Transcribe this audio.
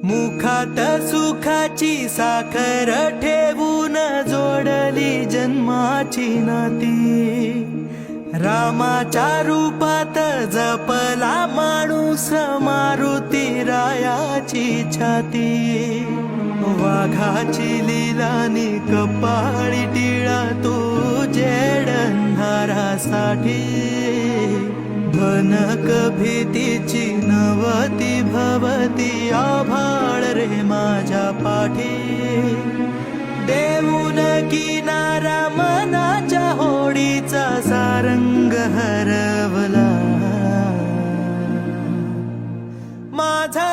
मुखात सुखाची साखर ठेवून जोडली जन्माची नाती, रामाच्या रूपात जपला माणूस मारुती रायाची छाती। वाघाची लीलानी कपाळी टिळा तू जेडंधारासाठी, भनक भीतीची नवती भवती आभाळ रे माझ्या पाठी। देऊन किनारा मनाच्या होडीचा सारंग हरवला, माझा